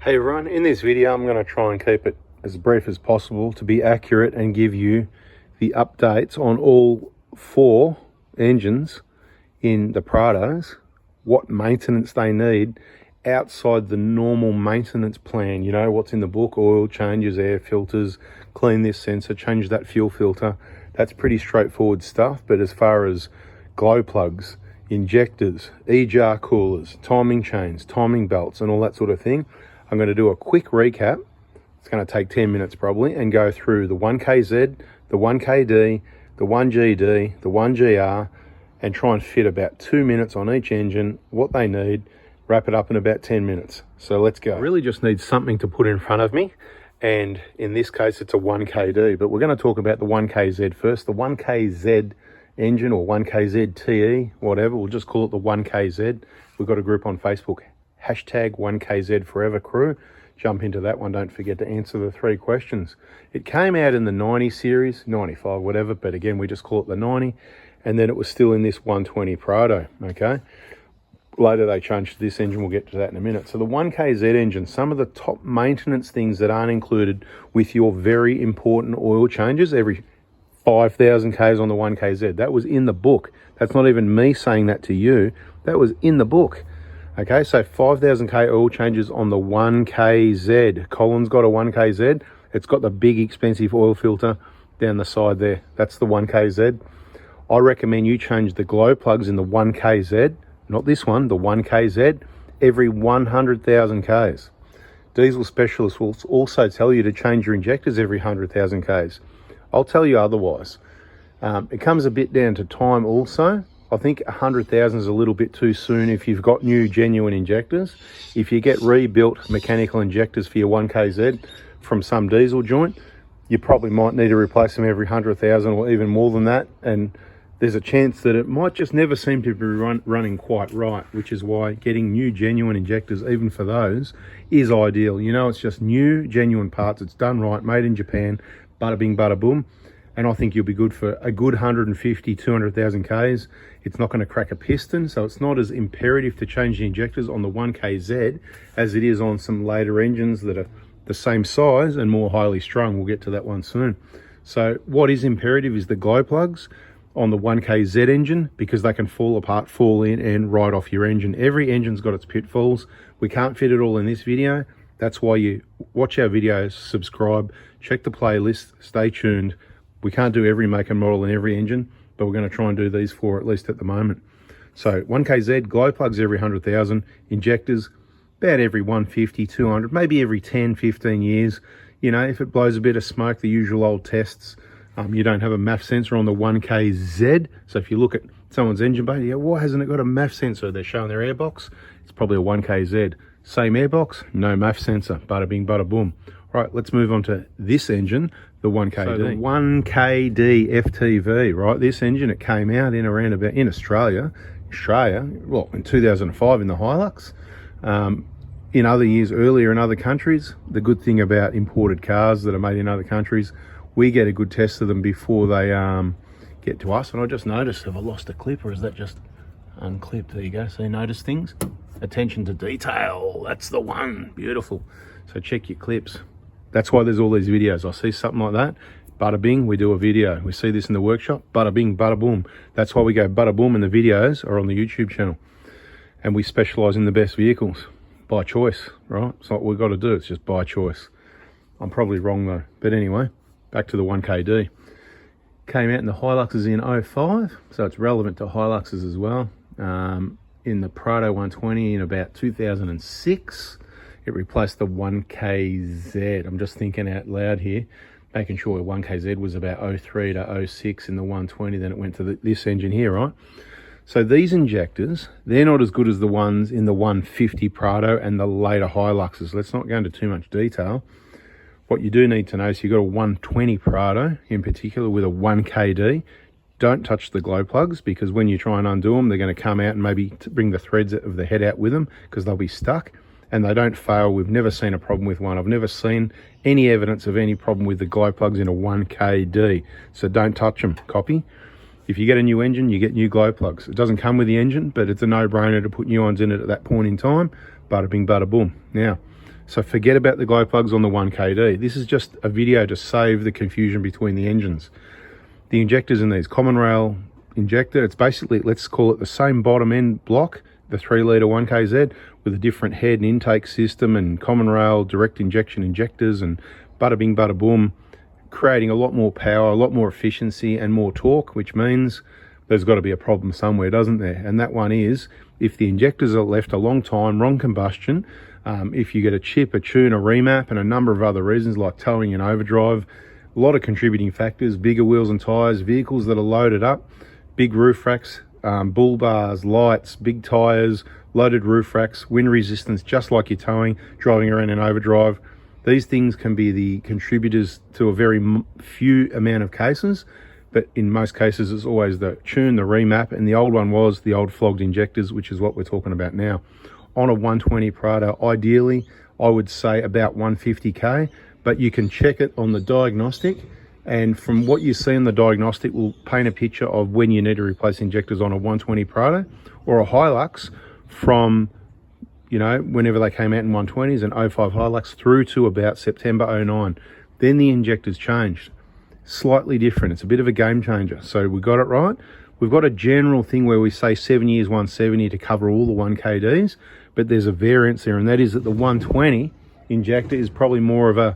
Hey everyone, in this video I'm going to try and keep it as brief as possible to be accurate and give you the updates on all four engines in the Prados, what maintenance they need outside the normal maintenance plan. You know, what's in the book: oil changes, air filters, clean this sensor, change that fuel filter. That's pretty straightforward stuff. But as far as glow plugs, injectors, e-jar coolers, timing chains, timing belts and all that sort of thing, I'm going to do a quick recap. It's going to take 10 minutes probably, and go through the 1KZ, the 1KD, the 1GD, the 1GR, and try and fit about 2 minutes on each engine, what they need, wrap it up in about 10 minutes. So let's go. I really just need something to put in front of me, and in this case it's a 1KD, but we're going to talk about the 1KZ first. The 1KZ engine, or 1KZ TE, whatever, we'll just call it the 1KZ. We've got a group on Facebook, hashtag 1KZ Forever Crew. Jump into that one. Don't forget to answer the 3 questions. It came out in the 90 series, 95, whatever, but again, we just call it the 90. And then it was still in this 120 Prado, okay? Later they changed to this engine. We'll get to that in a minute. So the 1KZ engine, some of the top maintenance things that aren't included with your very important oil changes every 5,000 Ks on the 1KZ. That was in the book. That's not even me saying that to you. That was in the book. Okay, so 5,000 K oil changes on the 1KZ. Colin's got a 1KZ. It's got the big expensive oil filter down the side there. That's the 1KZ. I recommend you change the glow plugs in the 1KZ, not this one, the 1KZ, every 100,000 Ks. Diesel specialists will also tell you to change your injectors every 100,000 Ks. I'll tell you otherwise. It comes a bit down to time also. I think 100,000 is a little bit too soon if you've got new genuine injectors. If you get rebuilt mechanical injectors for your 1KZ from some diesel joint, you probably might need to replace them every 100,000 or even more than that. And there's a chance that it might just never seem to be running quite right, which is why getting new genuine injectors, even for those, is ideal. You know, it's just new genuine parts. It's done right, made in Japan, bada bing, bada boom. And I think you'll be good for a good 150, 200,000 Ks. It's not going to crack a piston, so it's not as imperative to change the injectors on the 1KZ as it is on some later engines that are the same size and more highly strung. We'll get to that one soon. So what is imperative is the glow plugs on the 1KZ engine, because they can fall apart, fall in and ride off your engine. Every engine's got its pitfalls. We can't fit it all in this video. That's why you watch our videos, subscribe, check the playlist, stay tuned. We can't do every make and model in every engine, but we're going to try and do these 4 at least at the moment. So 1KZ, glow plugs every 100,000, injectors about every 150, 200, maybe every 10, 15 years. You know, if it blows a bit of smoke, the usual old tests. You don't have a MAF sensor on the 1KZ. So if you look at someone's engine bay, you go, why hasn't it got a MAF sensor? They're showing their airbox. It's probably a 1KZ. Same airbox, no MAF sensor. Bada bing, bada boom. Right, let's move on to this engine, the 1KD. So the 1KD FTV, right? This engine, it came out in around about in Australia, well, in 2005 in the Hilux. In other years earlier in other countries, the good thing about imported cars that are made in other countries, we get a good test of them before they get to us. And I just noticed, have I lost a clip or is that just unclipped? There you go. So you notice things. Attention to detail. That's the one. Beautiful. So check your clips. That's why there's all these videos. I see something like that, bada bing, we do a video. We see this in the workshop, bada bing, bada boom. That's why we go bada boom, and the videos are on the YouTube channel. And we specialize in the best vehicles by choice, right? It's not what we've got to do, it's just by choice. I'm probably wrong though. But anyway, back to the 1KD. Came out in the Hiluxes in 05, so it's relevant to Hiluxes as well. In the Prado 120 in about 2006. It replaced the 1KZ. I'm just thinking out loud here, making sure 1KZ was about 03 to 06 in the 120, then it went to this engine here, right? So these injectors, they're not as good as the ones in the 150 Prado and the later Hiluxes. Let's not go into too much detail. What you do need to know is you've got a 120 Prado in particular with a 1KD. Don't touch the glow plugs, because when you try and undo them, they're going to come out and maybe bring the threads of the head out with them, because they'll be stuck. And they don't fail. We've never seen a problem with one. I've never seen any evidence of any problem with the glow plugs in a 1KD. So don't touch them, copy. If you get a new engine, you get new glow plugs. It doesn't come with the engine, but it's a no-brainer to put new ones in it at that point in time. Bada bing, bada boom. Now, So forget about the glow plugs on the 1KD. This is just a video to save the confusion between the engines. The injectors in these, common rail injector, it's basically, let's call it the same bottom end block, the 3 litre 1KZ, with a different head and intake system and common rail direct injection injectors and bada bing bada boom, creating a lot more power, a lot more efficiency and more torque, which means there's got to be a problem somewhere, doesn't there? And that one is, if the injectors are left a long time, wrong combustion, if you get a chip, a tune, a remap, and a number of other reasons like towing and overdrive, a lot of contributing factors, bigger wheels and tyres, vehicles that are loaded up, big roof racks, bull bars, lights, big tyres, loaded roof racks, wind resistance, just like you're towing, driving around in overdrive. These things can be the contributors to a very few amount of cases, but in most cases it's always the tune, the remap, and the old one was the old flogged injectors, which is what we're talking about now. On a 120 Prado, ideally, I would say about 150k, but you can check it on the diagnostic, and from what you see in the diagnostic will paint a picture of when you need to replace injectors on a 120 Prado or a Hilux from, you know, whenever they came out in 120s and 05 Hilux through to about September 09. Then the injectors changed. Slightly different. It's a bit of a game changer. So we got it right. We've got a general thing where we say 7 years 170 to cover all the 1KDs, but there's a variance there, and that is that the 120 injector is probably more of a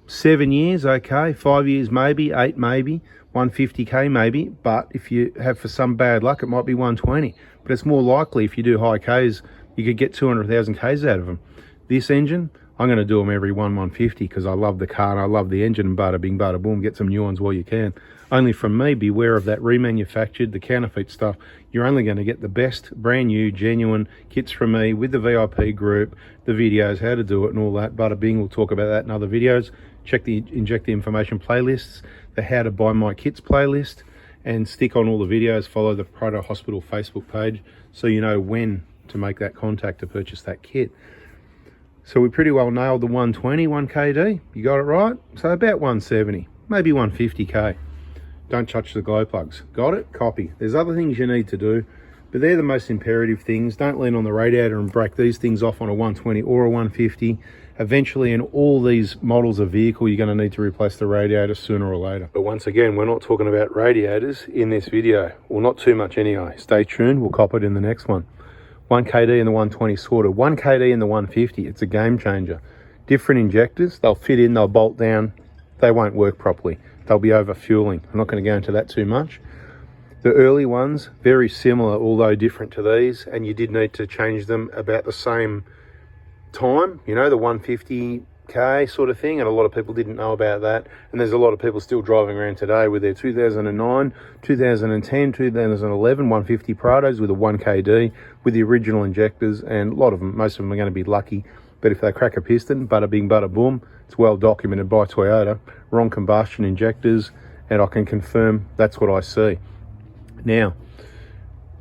7 years, okay, 5 years maybe, 8 maybe, 150k maybe, but if you have for some bad luck it might be 120. But it's more likely if you do high Ks you could get 200,000 Ks out of them. This engine, I'm going to do them every 150 because I love the car and I love the engine, and bada bing bada boom, get some new ones while you can. Only from me, beware of that remanufactured, the counterfeit stuff. You're only going to get the best, brand new, genuine kits from me with the VIP group, the videos, how to do it and all that. Bada bing, we'll talk about that in other videos. Check the Inject the Information playlists, the How to Buy My Kits playlist, and stick on all the videos. Follow the Prado Hospital Facebook page so you know when to make that contact to purchase that kit. So we pretty well nailed the 120, 1KD. You got it right? So about 170, maybe 150k. Don't touch the glow plugs. Got it? Copy. There's other things you need to do, but they're the most imperative things. Don't lean on the radiator and break these things off on a 120 or a 150. Eventually, in all these models of vehicle, you're going to need to replace the radiator sooner or later. But once again, we're not talking about radiators in this video. Well, not too much anyway. Stay tuned. We'll cop it in the next one. 1KD and the 120 sorted. 1KD and the 150, it's a game changer. Different injectors, they'll fit in, they'll bolt down, they won't work properly. They'll be over fueling. I'm not going to go into that too much. The early ones, very similar, although different to these, and you did need to change them about the same time, you know, the 150k sort of thing, and a lot of people didn't know about that. And there's a lot of people still driving around today with their 2009, 2010, 2011 150 Prados with a 1KD with the original injectors, and a lot of them, most of them are going to be lucky. But if they crack a piston, bada bing bada boom, it's well documented by Toyota, wrong combustion injectors, and I can confirm that's what I see. Now,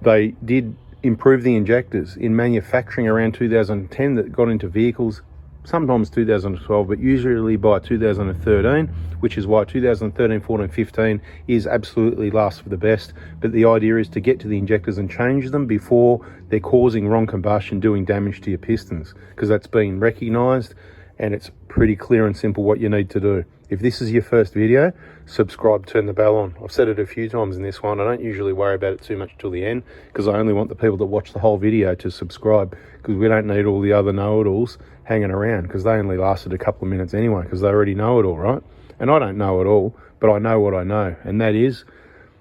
they did improve the injectors in manufacturing around 2010 that got into vehicles, sometimes 2012, but usually by 2013, which is why 2013, 14, 15 is absolutely last for the best. But the idea is to get to the injectors and change them before they're causing wrong combustion, doing damage to your pistons, because that's been recognized and it's pretty clear and simple what you need to do. If this is your first video, subscribe, turn the bell on. I've said it a few times in this one. I don't usually worry about it too much till the end because I only want the people that watch the whole video to subscribe, because we don't need all the other know-it-alls hanging around, because they only lasted a couple of minutes anyway because they already know it all, right? And I don't know it all, but I know what I know. And that is,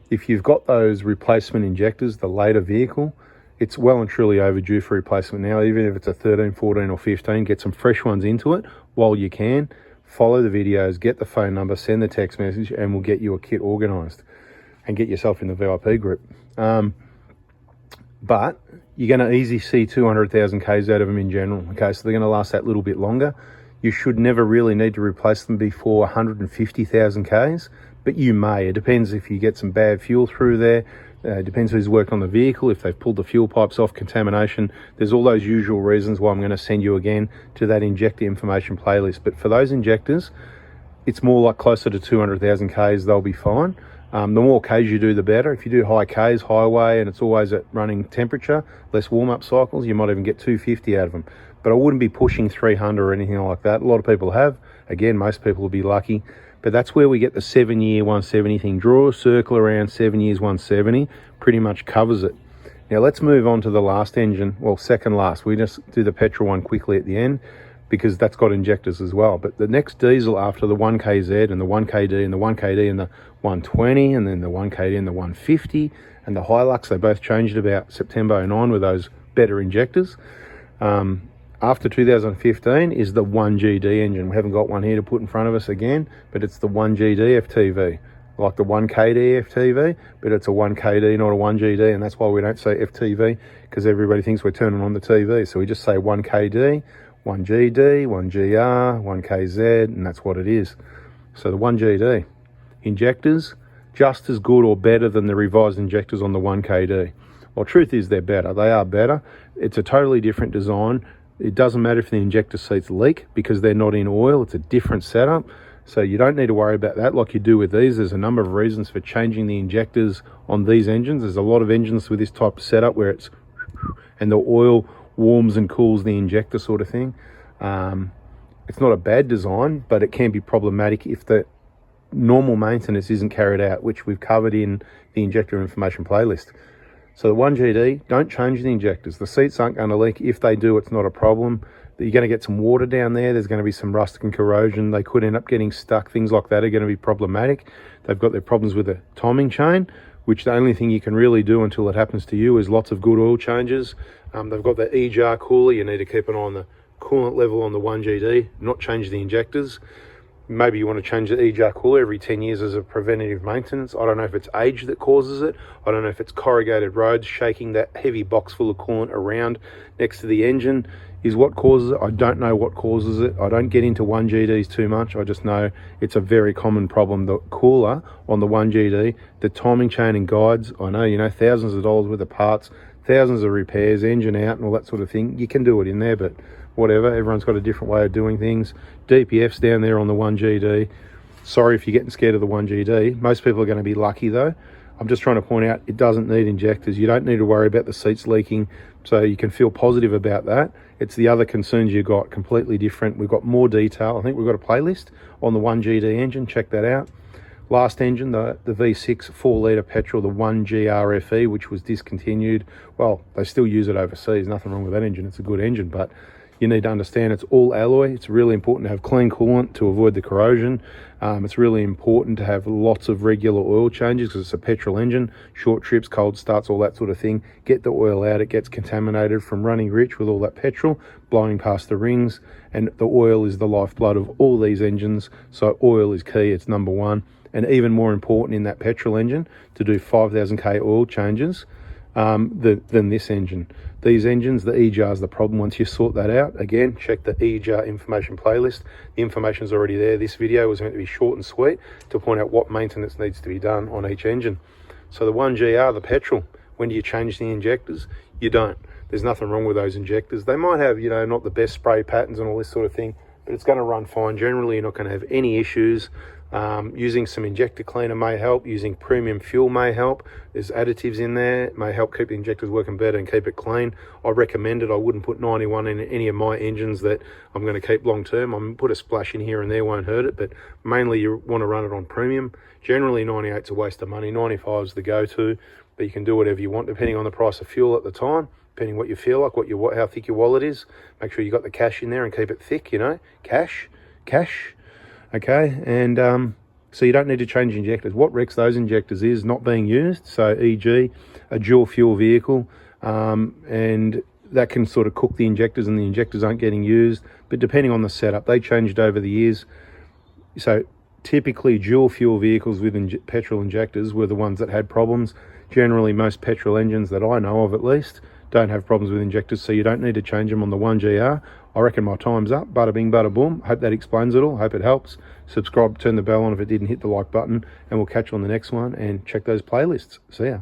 if you've got those replacement injectors, the later vehicle, it's well and truly overdue for replacement now. Even if it's a 13, 14 or 15, get some fresh ones into it while you can. Follow the videos, get the phone number, send the text message, and we'll get you a kit organised and get yourself in the VIP group. But you're going to easily see 200,000 Ks out of them in general. Okay, so they're going to last that little bit longer. You should never really need to replace them before 150,000 Ks, but you may. It depends if you get some bad fuel through there. It depends who's worked on the vehicle, if they've pulled the fuel pipes off, contamination. There's all those usual reasons why I'm going to send you again to that Inject the Information playlist. But for those injectors, it's more like closer to 200,000 Ks, they'll be fine. The more Ks you do, the better. If you do high Ks, highway, and it's always at running temperature, less warm-up cycles, you might even get 250 out of them. But I wouldn't be pushing 300 or anything like that. A lot of people have. Again, most people will be lucky. But that's where we get the 7-year 170 thing. Draw a circle around 7 years 170, pretty much covers it. Now let's move on to the last engine, well, second last. We just do the petrol one quickly at the end because that's got injectors as well. But the next diesel after the 1KZ and the 1KD and the 1KD and the 120 and then the 1KD and the 150 and the Hilux, they both changed about September 09 with those better injectors. After 2015 is the 1GD engine. We haven't got one here to put in front of us again, but it's the 1GD FTV. Like the 1KD FTV, but it's a 1KD, not a 1GD, and that's why we don't say FTV, because everybody thinks we're turning on the TV. So we just say 1KD, 1GD, 1GR, 1KZ, and that's what it is. So the 1GD. Injectors, just as good or better than the revised injectors on the 1KD. Well, truth is they're better. They are better. It's a totally different design. It doesn't matter if the injector seats leak because they're not in oil. It's a different setup. So you don't need to worry about that like you do with these. There's a number of reasons for changing the injectors on these engines. There's a lot of engines with this type of setup where it's and the oil warms and cools the injector sort of thing. It's not a bad design, but it can be problematic if the normal maintenance isn't carried out, which we've covered in the injector information playlist. So the 1GD, don't change the injectors. The seats aren't going to leak. If they do, it's not a problem. You're going to get some water down there. There's going to be some rust and corrosion. They could end up getting stuck. Things like that are going to be problematic. They've got their problems with the timing chain, which the only thing you can really do until it happens to you is lots of good oil changes. They've got the E-jar cooler. You need to keep an eye on the coolant level on the 1GD, not change the injectors. Maybe you want to change the E-jar cooler every 10 years as a preventative maintenance. I don't know if it's age that causes it. I don't know if it's corrugated roads, shaking that heavy box full of coolant around next to the engine is what causes it. I don't know what causes it. I don't get into 1GDs too much. I just know it's a very common problem. The cooler on the 1GD, the timing chain and guides, I know, thousands of dollars worth of parts, thousands of repairs, engine out and all that sort of thing. You can do it in there, but whatever, everyone's got a different way of doing things. DPF's down there on the 1GD. Sorry if you're getting scared of the 1GD. Most people are going to be lucky though. I'm just trying to point out it doesn't need injectors. You don't need to worry about the seats leaking, so you can feel positive about that. It's the other concerns you got, completely different. We've got more detail. I think we've got a playlist on the 1GD engine. Check that out. Last engine, the V6 4-litre petrol, the 1GRFE, which was discontinued. Well, they still use it overseas. Nothing wrong with that engine. It's a good engine, but you need to understand it's all alloy. It's really important to have clean coolant to avoid the corrosion. It's really important to have lots of regular oil changes because it's a petrol engine, short trips, cold starts, all that sort of thing. Get the oil out, it gets contaminated from running rich with all that petrol, blowing past the rings, and the oil is the lifeblood of all these engines. So oil is key, it's number one. And even more important in that petrol engine to do 5,000k oil changes than this engine. These engines, the E-jar is the problem. Once you sort that out, again, check the E-jar information playlist. The information is already there. This video was meant to be short and sweet to point out what maintenance needs to be done on each engine. So the 1GR, the petrol, when do you change the injectors? You don't. There's nothing wrong with those injectors. They might have, not the best spray patterns and all this sort of thing, but it's going to run fine. Generally, you're not going to have any issues. Using some injector cleaner may help. Using premium fuel may help. There's additives in there. It may help keep the injectors working better and keep it clean. I recommend it. I wouldn't put 91 in any of my engines that I'm going to keep long term. I'm going to put a splash in here and there, won't hurt it, but mainly you want to run it on premium. Generally 98's a waste of money. 95's the go-to, but you can do whatever you want depending on the price of fuel at the time, depending what you feel like, how thick your wallet is. Make sure you got the cash in there and keep it thick, cash. Okay, and so you don't need to change injectors. What wrecks those injectors is not being used. So e.g. a dual fuel vehicle, and that can sort of cook the injectors and the injectors aren't getting used. But depending on the setup, they changed over the years. So typically dual fuel vehicles with petrol injectors were the ones that had problems. Generally most petrol engines that I know of at least don't have problems with injectors, so you don't need to change them on the 1GR. I reckon my time's up. Bada bing, bada boom. Hope that explains it all. Hope it helps. Subscribe, turn the bell on if it didn't, hit the like button, and we'll catch you on the next one, and check those playlists. See ya.